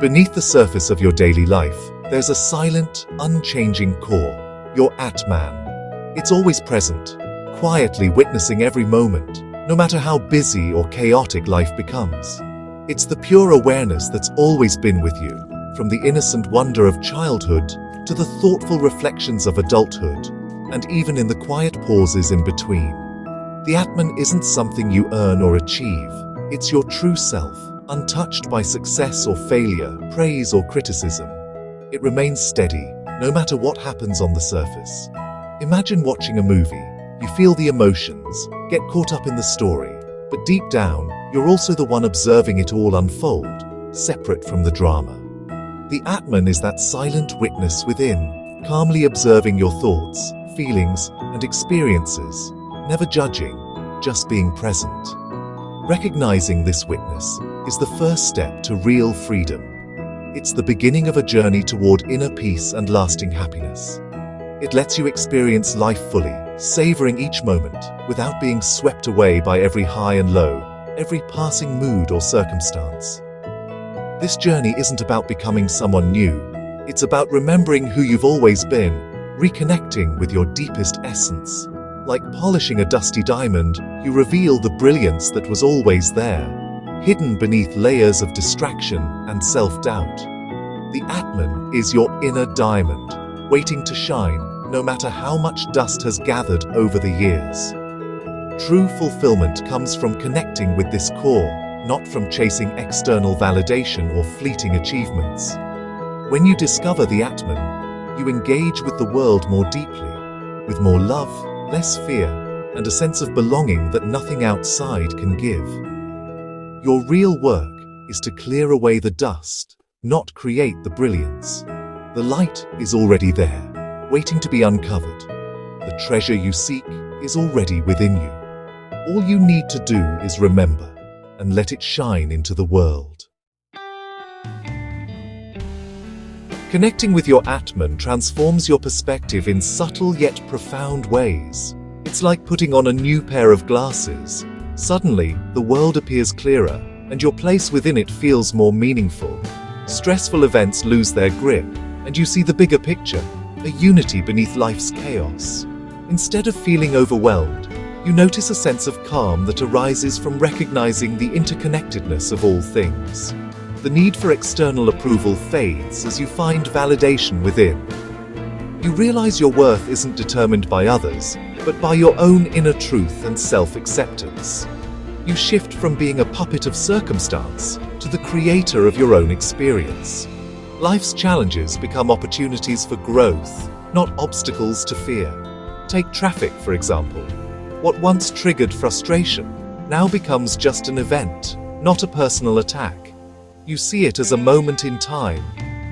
Beneath the surface of your daily life, there's a silent, unchanging core, your Atman. It's always present, quietly witnessing every moment, no matter how busy or chaotic life becomes. It's the pure awareness that's always been with you, from the innocent wonder of childhood to the thoughtful reflections of adulthood, and even in the quiet pauses in between. The Atman isn't something you earn or achieve, it's your true self, untouched by success or failure, praise or criticism. It remains steady, no matter what happens on the surface. Imagine watching a movie. You feel the emotions, get caught up in the story, but deep down, you're also the one observing it all unfold, separate from the drama. The Atman is that silent witness within, calmly observing your thoughts, feelings, and experiences, never judging, just being present. Recognizing this witness is the first step to real freedom. It's the beginning of a journey toward inner peace and lasting happiness. It lets you experience life fully, savoring each moment without being swept away by every high and low, every passing mood or circumstance. This journey isn't about becoming someone new. It's about remembering who you've always been, reconnecting with your deepest essence. Like polishing a dusty diamond, you reveal the brilliance that was always there, hidden beneath layers of distraction and self-doubt. The Atman is your inner diamond, waiting to shine, no matter how much dust has gathered over the years. True fulfillment comes from connecting with this core, not from chasing external validation or fleeting achievements. When you discover the Atman, you engage with the world more deeply, with more love, less fear, and a sense of belonging that nothing outside can give. Your real work is to clear away the dust, not create the brilliance. The light is already there, waiting to be uncovered. The treasure you seek is already within you. All you need to do is remember and let it shine into the world. Connecting with your Atman transforms your perspective in subtle yet profound ways. It's like putting on a new pair of glasses. Suddenly, the world appears clearer, and your place within it feels more meaningful. Stressful events lose their grip, and you see the bigger picture, a unity beneath life's chaos. Instead of feeling overwhelmed, you notice a sense of calm that arises from recognizing the interconnectedness of all things. The need for external approval fades as you find validation within. You realize your worth isn't determined by others, but by your own inner truth and self-acceptance. You shift from being a puppet of circumstance to the creator of your own experience. Life's challenges become opportunities for growth, not obstacles to fear. Take traffic, for example. What once triggered frustration now becomes just an event, not a personal attack. You see it as a moment in time,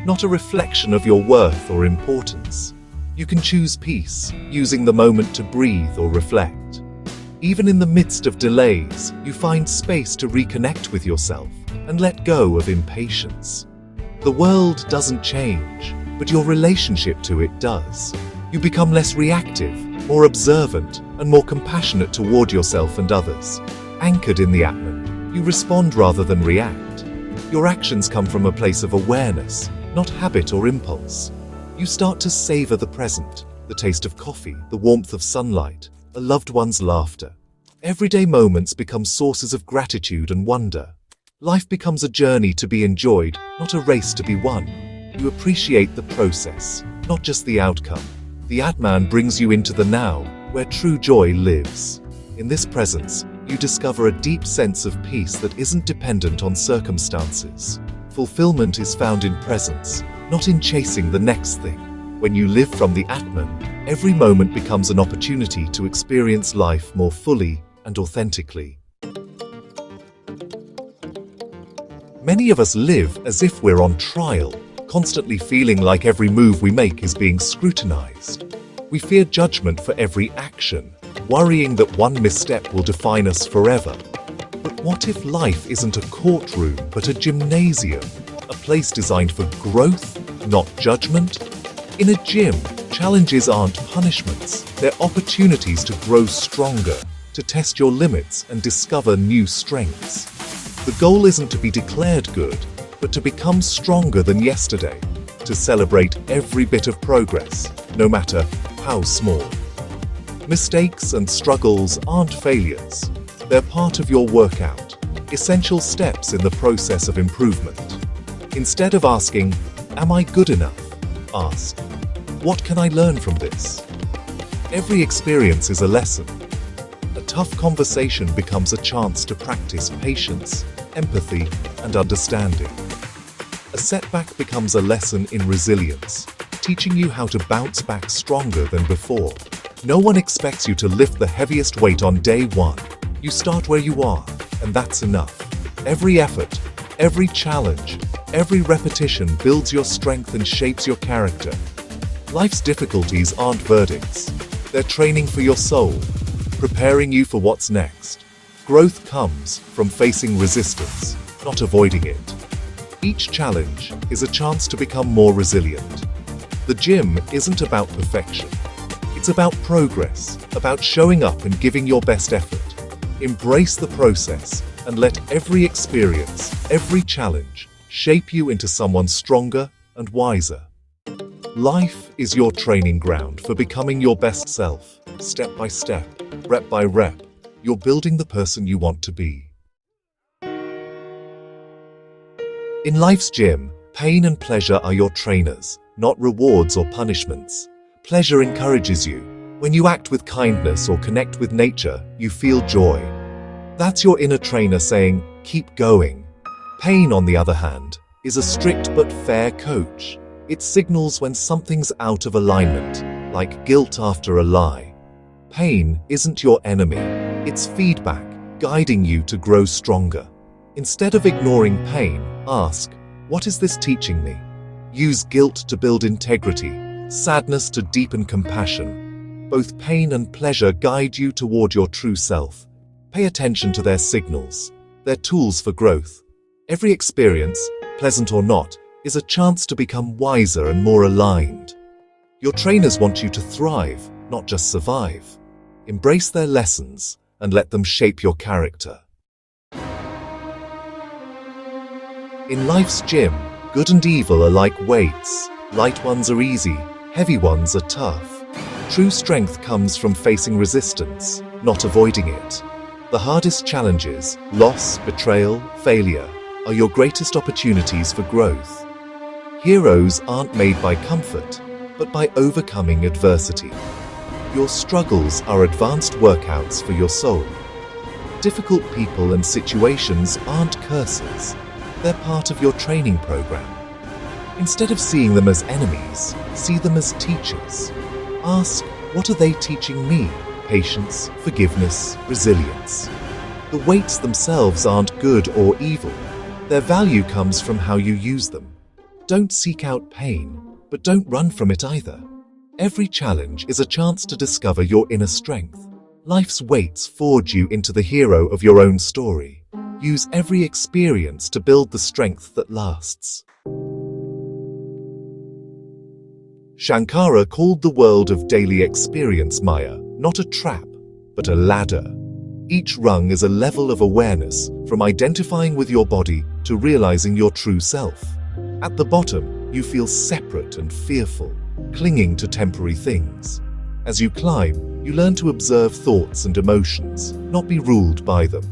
not a reflection of your worth or importance. You can choose peace, using the moment to breathe or reflect. Even in the midst of delays, you find space to reconnect with yourself and let go of impatience. The world doesn't change, but your relationship to it does. You become less reactive, more observant, and more compassionate toward yourself and others. Anchored in the Atman, you respond rather than react. Your actions come from a place of awareness, not habit or impulse. You start to savor the present, the taste of coffee, the warmth of sunlight, a loved one's laughter. Everyday moments become sources of gratitude and wonder. Life becomes a journey to be enjoyed, not a race to be won. You appreciate the process, not just the outcome. The Atman brings you into the now, where true joy lives. In this presence, you discover a deep sense of peace that isn't dependent on circumstances. Fulfillment is found in presence, not in chasing the next thing. When you live from the Atman, every moment becomes an opportunity to experience life more fully and authentically. Many of us live as if we're on trial, constantly feeling like every move we make is being scrutinized. We fear judgment for every action, worrying that one misstep will define us forever. But what if life isn't a courtroom, but a gymnasium? A place designed for growth, not judgment? In a gym, challenges aren't punishments, they're opportunities to grow stronger, to test your limits and discover new strengths. The goal isn't to be declared good, but to become stronger than yesterday, to celebrate every bit of progress, no matter how small. Mistakes and struggles aren't failures. They're part of your workout, essential steps in the process of improvement. Instead of asking, "Am I good enough?" ask, "What can I learn from this?" Every experience is a lesson. A tough conversation becomes a chance to practice patience, empathy, and understanding. A setback becomes a lesson in resilience, teaching you how to bounce back stronger than before. No one expects you to lift the heaviest weight on day one. You start where you are, and that's enough. Every effort, every challenge, every repetition builds your strength and shapes your character. Life's difficulties aren't verdicts. They're training for your soul, preparing you for what's next. Growth comes from facing resistance, not avoiding it. Each challenge is a chance to become more resilient. The gym isn't about perfection. It's about progress, about showing up and giving your best effort. Embrace the process and let every experience, every challenge, shape you into someone stronger and wiser. Life is your training ground for becoming your best self. Step by step, rep by rep, you're building the person you want to be. In life's gym, pain and pleasure are your trainers, not rewards or punishments. Pleasure encourages you. When you act with kindness or connect with nature, you feel joy. That's your inner trainer saying, "Keep going." Pain, on the other hand, is a strict but fair coach. It signals when something's out of alignment, like guilt after a lie. Pain isn't your enemy. It's feedback, guiding you to grow stronger. Instead of ignoring pain, ask, "What is this teaching me?" Use guilt to build integrity, sadness to deepen compassion. Both pain and pleasure guide you toward your true self. Pay attention to their signals. They're tools for growth. Every experience, pleasant or not, is a chance to become wiser and more aligned. Your trainers want you to thrive, not just survive. Embrace their lessons and let them shape your character. In life's gym, good and evil are like weights. Light ones are easy, heavy ones are tough. True strength comes from facing resistance, not avoiding it. The hardest challenges, loss, betrayal, failure, are your greatest opportunities for growth. Heroes aren't made by comfort, but by overcoming adversity. Your struggles are advanced workouts for your soul. Difficult people and situations aren't curses. They're part of your training program. Instead of seeing them as enemies, see them as teachers. Ask, what are they teaching me? Patience, forgiveness, resilience. The weights themselves aren't good or evil. Their value comes from how you use them. Don't seek out pain, but don't run from it either. Every challenge is a chance to discover your inner strength. Life's weights forge you into the hero of your own story. Use every experience to build the strength that lasts. Shankara called the world of daily experience Maya, not a trap, but a ladder. Each rung is a level of awareness, from identifying with your body to realizing your true self. At the bottom, you feel separate and fearful, clinging to temporary things. As you climb, you learn to observe thoughts and emotions, not be ruled by them.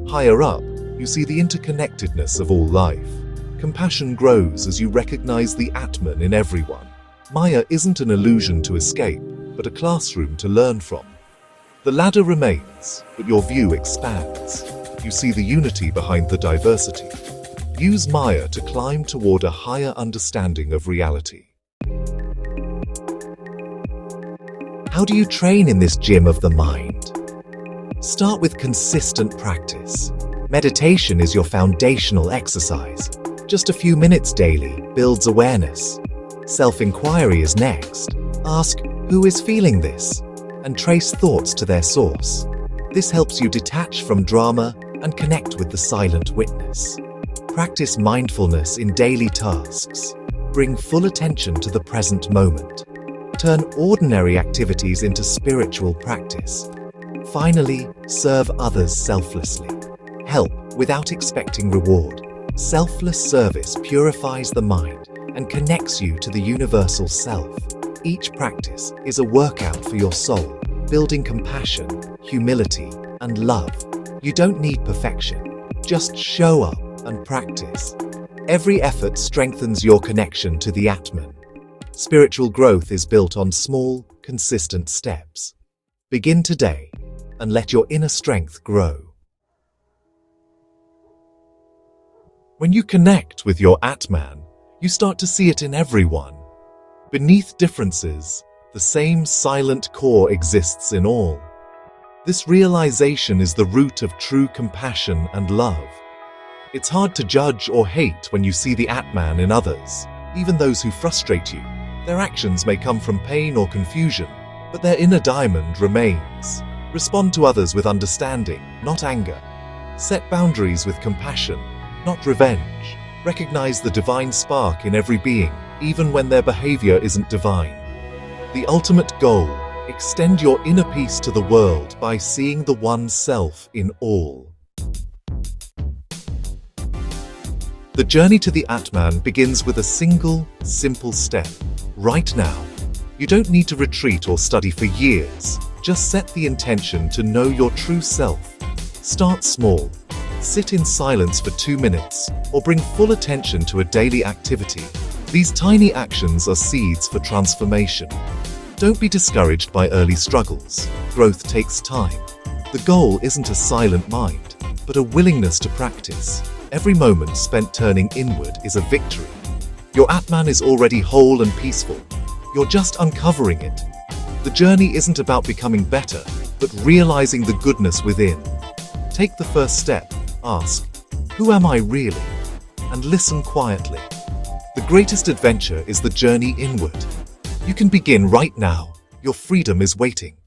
Higher up, you see the interconnectedness of all life. Compassion grows as you recognize the Atman in everyone. Maya isn't an illusion to escape, but a classroom to learn from. The ladder remains, but your view expands. You see the unity behind the diversity. Use Maya to climb toward a higher understanding of reality. How do you train in this gym of the mind? Start with consistent practice. Meditation is your foundational exercise. Just a few minutes daily builds awareness. Self-inquiry is next. Ask, who is feeling this? And trace thoughts to their source. This helps you detach from drama and connect with the silent witness. Practice mindfulness in daily tasks. Bring full attention to the present moment. Turn ordinary activities into spiritual practice. Finally, serve others selflessly. Help without expecting reward. Selfless service purifies the mind and connects you to the universal self. Each practice is a workout for your soul, building compassion, humility, and love. You don't need perfection. Just show up and practice. Every effort strengthens your connection to the Atman. Spiritual growth is built on small, consistent steps. Begin today and let your inner strength grow. When you connect with your Atman, you start to see it in everyone. Beneath differences, the same silent core exists in all. This realization is the root of true compassion and love. It's hard to judge or hate when you see the Atman in others, even those who frustrate you. Their actions may come from pain or confusion, but their inner diamond remains. Respond to others with understanding, not anger. Set boundaries with compassion, not revenge. Recognize the divine spark in every being, even when their behavior isn't divine. The ultimate goal: extend your inner peace to the world by seeing the one self in all. The journey to the Atman begins with a single, simple step. Right now. You don't need to retreat or study for years. Just set the intention to know your true self. Start small. Sit in silence for 2 minutes, or bring full attention to a daily activity. These tiny actions are seeds for transformation. Don't be discouraged by early struggles. Growth takes time. The goal isn't a silent mind, but a willingness to practice. Every moment spent turning inward is a victory. Your Atman is already whole and peaceful. You're just uncovering it. The journey isn't about becoming better, but realizing the goodness within. Take the first step. Ask, who am I really? And listen quietly. The greatest adventure is the journey inward. You can begin right now. Your freedom is waiting.